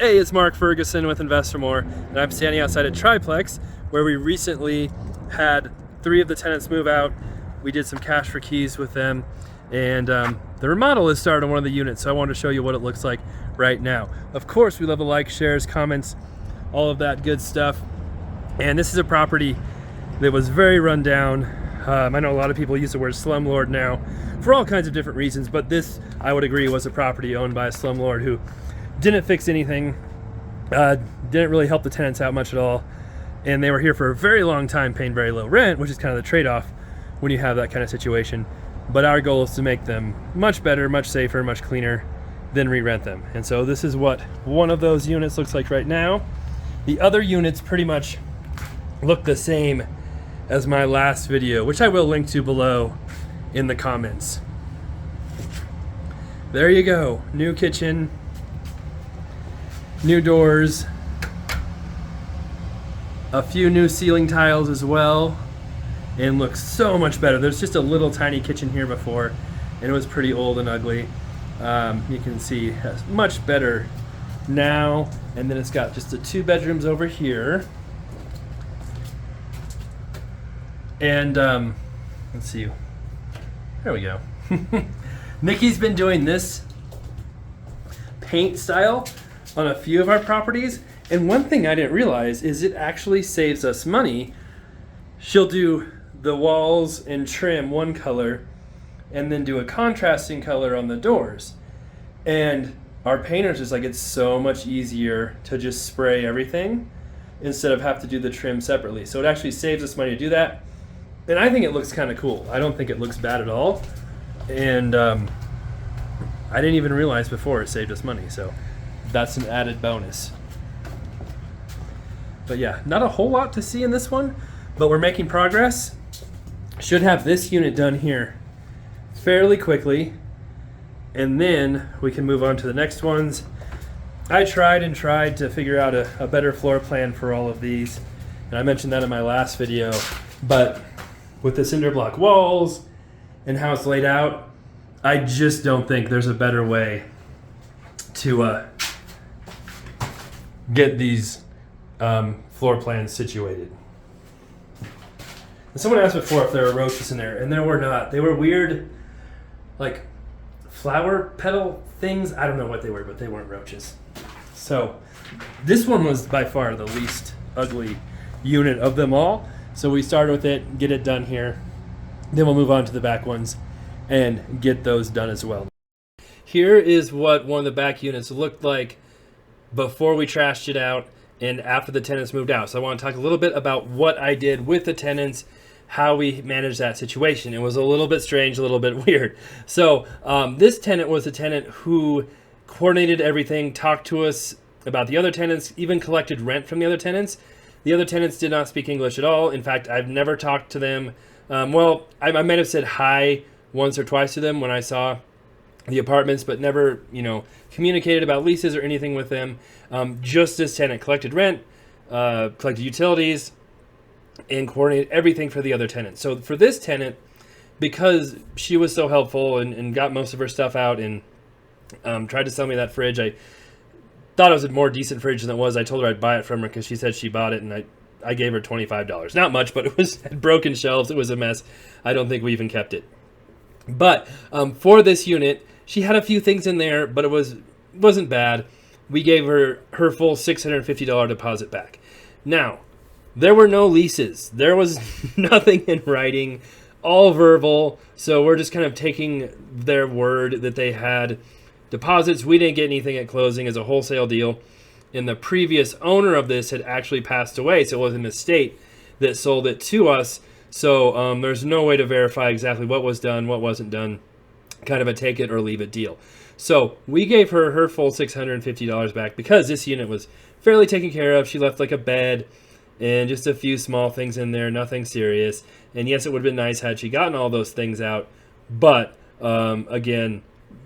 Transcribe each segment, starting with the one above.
Hey, it's Mark Ferguson with InvestorMore, and I'm standing outside a triplex where we recently had 3 of the tenants move out. We did some cash for keys with them, and the remodel has started on one of the units, so I wanted to show you what it looks like right now. Of course, we love the likes, shares, comments, all of that good stuff. And this is a property that was very run down. I know a lot of people use the word slumlord now for all kinds of different reasons, but this, I would agree, was a property owned by a slumlord who didn't fix anything, didn't really help the tenants out much at all, and they were here for a very long time paying very low rent, which is kind of the trade-off when you have that kind of situation. But our goal is to make them much better, much safer, much cleaner, then re-rent them. And so this is what one of those units looks like right now. The other units pretty much look the same as my last video, which I will link to below in the comments. There you go, new kitchen, new doors, a few new ceiling tiles as well, and looks so much better. There's just a little tiny kitchen here before, and it was pretty old and ugly. You can see it's much better now, and then it's got just the 2 bedrooms over here. And let's see, there we go. Nikki's been doing this paint style on a few of our properties, and one thing I didn't realize is it actually saves us money. She'll do the walls and trim one color and then do a contrasting color on the doors, and our painters is like, it's so much easier to just spray everything instead of have to do the trim separately. So it actually saves us money to do that, and I think it looks kind of cool. I don't think it looks bad at all, and I didn't even realize before it saved us money, so that's an added bonus. But yeah, not a whole lot to see in this one, but we're making progress. Should have this unit done here fairly quickly, and then we can move on to the next ones. I tried to figure out a better floor plan for all of these, and I mentioned that in my last video, but with the cinder block walls and how it's laid out, I just don't think there's a better way to get these floor plans situated. And someone asked before if there were roaches in there, and there were not. They were weird, like flower petal things. I don't know what they were, but they weren't roaches. So this one was by far the least ugly unit of them all. So we started with it, get it done here. Then we'll move on to the back ones and get those done as well. Here is what one of the back units looked like before we trashed it out and after the tenants moved out. So I want to talk a little bit about what I did with the tenants, how we managed that situation. It was a little bit strange, a little bit weird. So this tenant was a tenant who coordinated everything, talked to us about the other tenants, even collected rent from the other tenants. The other tenants did not speak English at all. In fact, I've never talked to them. Well, I might have said hi once or twice to them when I saw the apartments, but never, communicated about leases or anything with them. Just this tenant collected rent, collected utilities, and coordinated everything for the other tenant. So for this tenant, because she was so helpful and got most of her stuff out and tried to sell me that fridge, I thought it was a more decent fridge than it was. I told her I'd buy it from her because she said she bought it, and I gave her $25. Not much, but it had broken shelves. It was a mess. I don't think we even kept it. But for this unit, she had a few things in there, but it wasn't bad. We gave her her full $650 deposit back. Now, there were no leases. There was nothing in writing, all verbal. So we're just kind of taking their word that they had deposits. We didn't get anything at closing as a wholesale deal. And the previous owner of this had actually passed away, so it was an estate that sold it to us. So there's no way to verify exactly what was done, what wasn't done, kind of a take it or leave it deal. So we gave her her full $650 back because this unit was fairly taken care of. She left like a bed and just a few small things in there, nothing serious. And yes, it would have been nice had she gotten all those things out. But again,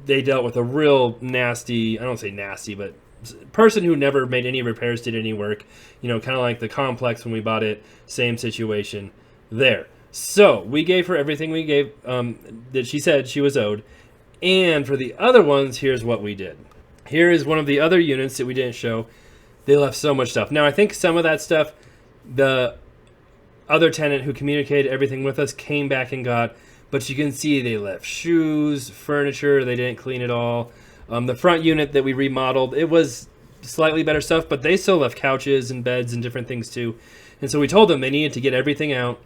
they dealt with a real nasty, I don't say nasty, but person who never made any repairs, did any work, kind of like the complex when we bought it, same situation there. So we gave her everything we gave that she said she was owed. And for the other ones, here's what we did. Here is one of the other units that we didn't show. They left so much stuff. Now, I think some of that stuff, the other tenant who communicated everything with us came back and got, but you can see they left shoes, furniture, they didn't clean it all. The front unit that we remodeled, it was slightly better stuff, but they still left couches and beds and different things too. And so we told them they needed to get everything out.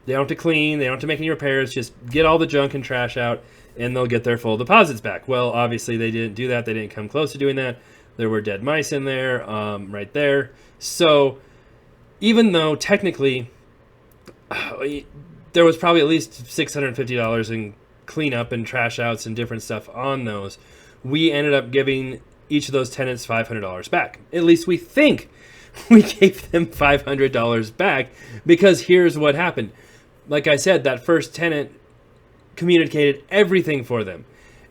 They don't have to clean, they don't have to make any repairs, just get all the junk and trash out, and they'll get their full deposits back. Well, obviously they didn't do that. They didn't come close to doing that. There were dead mice in there, right there. So even though technically there was probably at least $650 in cleanup and trash outs and different stuff on those, we ended up giving each of those tenants $500 back. At least we think we gave them $500 back, because here's what happened. Like I said, that first tenant communicated everything for them.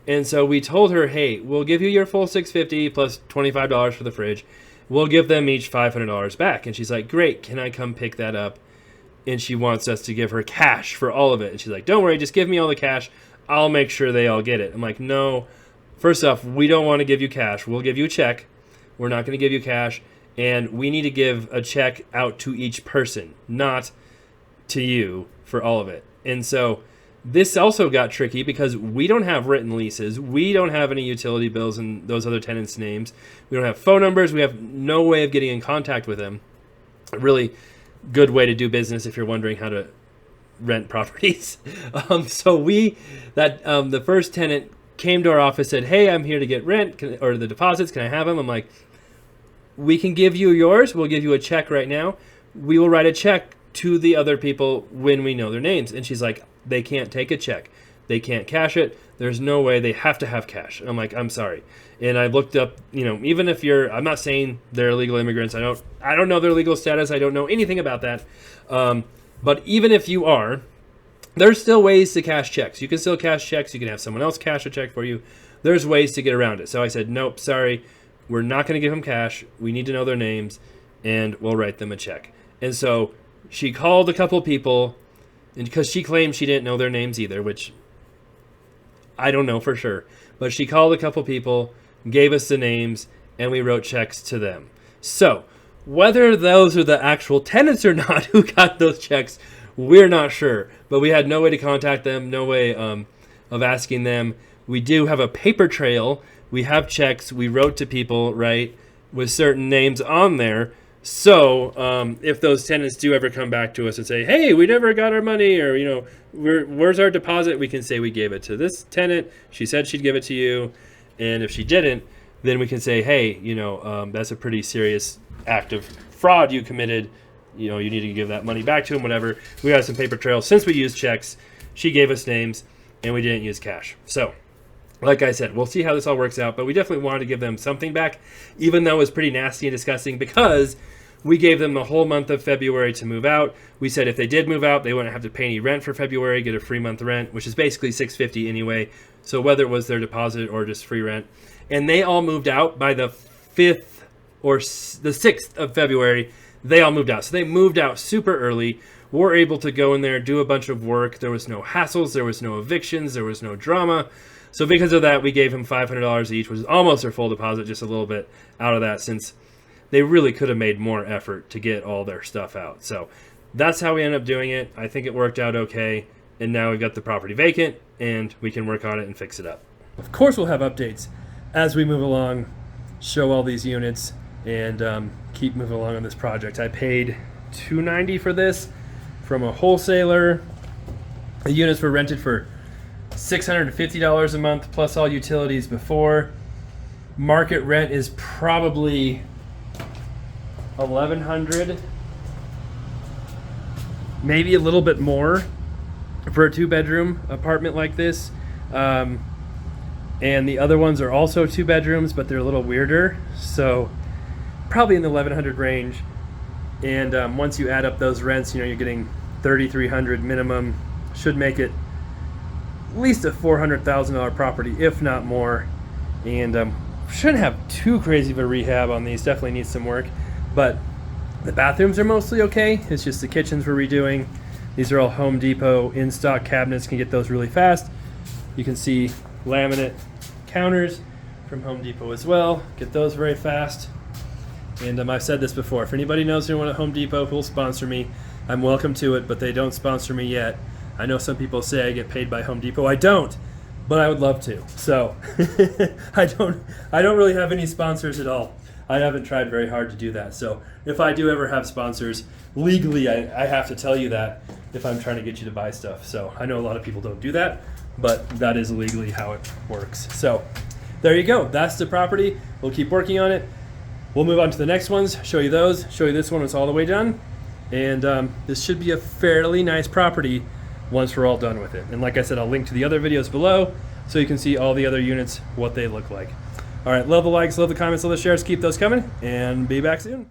And so we told her, hey, we'll give you your full $650 plus $25 for the fridge. We'll give them each $500 back. And she's like, great, can I come pick that up? And she wants us to give her cash for all of it. And she's like, don't worry, just give me all the cash. I'll make sure they all get it. I'm like, no, first off, we don't want to give you cash. We'll give you a check. We're not going to give you cash. And we need to give a check out to each person, not to you for all of it. And so this also got tricky because we don't have written leases. We don't have any utility bills in those other tenants' names. We don't have phone numbers. We have no way of getting in contact with them. A really good way to do business if you're wondering how to rent properties. The first tenant came to our office, said, hey, I'm here to get rent or the deposits. Can I have them? I'm like, we can give you yours. We'll give you a check right now. We will write a check to the other people when we know their names. And she's like, they can't take a check. They can't cash it. There's no way. They have to have cash. And I'm like, I'm sorry. And I looked up, even if I'm not saying they're illegal immigrants. I don't know their legal status. I don't know anything about that. But even if you are, there's still ways to cash checks. You can still cash checks. You can have someone else cash a check for you. There's ways to get around it. So I said, nope, sorry. We're not going to give them cash. We need to know their names, and we'll write them a check. And so she called a couple people, and because she claimed she didn't know their names either, which I don't know for sure. But she called a couple people, gave us the names, and we wrote checks to them. So whether those are the actual tenants or not who got those checks, we're not sure. But we had no way to contact them, no way of asking them. We do have a paper trail. We have checks we wrote to people, right, with certain names on there. So if those tenants do ever come back to us and say, hey, we never got our money, or, where's our deposit? We can say we gave it to this tenant. She said she'd give it to you. And if she didn't, then we can say, hey, that's a pretty serious act of fraud you committed. You need to give that money back to him, whatever. We got some paper trails. Since we used checks, she gave us names, and we didn't use cash. So like I said, we'll see how this all works out, but we definitely wanted to give them something back, even though it was pretty nasty and disgusting, because we gave them the whole month of February to move out. We said if they did move out, they wouldn't have to pay any rent for February, get a free month rent, which is basically $650 anyway. So whether it was their deposit or just free rent. And they all moved out by the 5th or the 6th of February. They all moved out. So they moved out super early. We're able to go in there, do a bunch of work. There was no hassles. There was no evictions. There was no drama. So because of that, we gave them $500 each, which is almost their full deposit, just a little bit out of that, since they really could have made more effort to get all their stuff out. So that's how we ended up doing it. I think it worked out okay. And now we've got the property vacant, and we can work on it and fix it up. Of course, we'll have updates as we move along, show all these units, and keep moving along on this project. I paid $290 for this from a wholesaler. The units were rented for $650 a month plus all utilities before. Market rent is probably $1,100, maybe a little bit more for a 2-bedroom apartment like this. And the other ones are also 2 bedrooms, but they're a little weirder. So probably in the $1,100 range. And once you add up those rents, you're getting $3,300 minimum. Should make it at least a $400,000 property, if not more. And shouldn't have too crazy of a rehab on these. Definitely needs some work. But the bathrooms are mostly okay. It's just the kitchens we're redoing. These are all Home Depot in-stock cabinets. Can get those really fast. You can see laminate counters, from Home Depot as well. Get those very fast. And I've said this before, if anybody knows anyone at Home Depot who'll sponsor me, I'm welcome to it, but they don't sponsor me yet. I know some people say I get paid by Home Depot. I don't, but I would love to. So I don't really have any sponsors at all. I haven't tried very hard to do that. So if I do ever have sponsors, legally I have to tell you that if I'm trying to get you to buy stuff. So I know a lot of people don't do that, but that is legally how it works. So there you go. That's the property. We'll keep working on it. We'll move on to the next ones, show you those, show you this one. It's all the way done. And this should be a fairly nice property once we're all done with it. And like I said, I'll link to the other videos below so you can see all the other units, what they look like. All right, love the likes, love the comments, love the shares. Keep those coming, and be back soon.